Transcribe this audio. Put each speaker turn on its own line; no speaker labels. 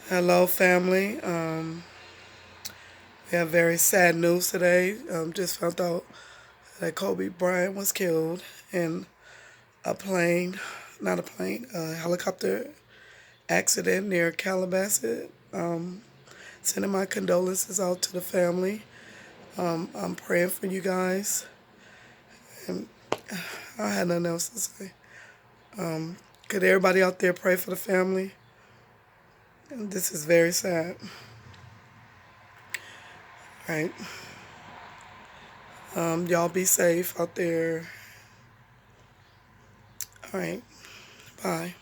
Hello, family. We have very sad news today. Just found out that Kobe Bryant was killed in a plane, not a plane, a helicopter accident near Calabasas. Sending my condolences out to the family. I'm praying for you guys. And I had nothing else to say. Could everybody out there pray for the family? And this is very sad. All right. Y'all be safe out there. All right. Bye.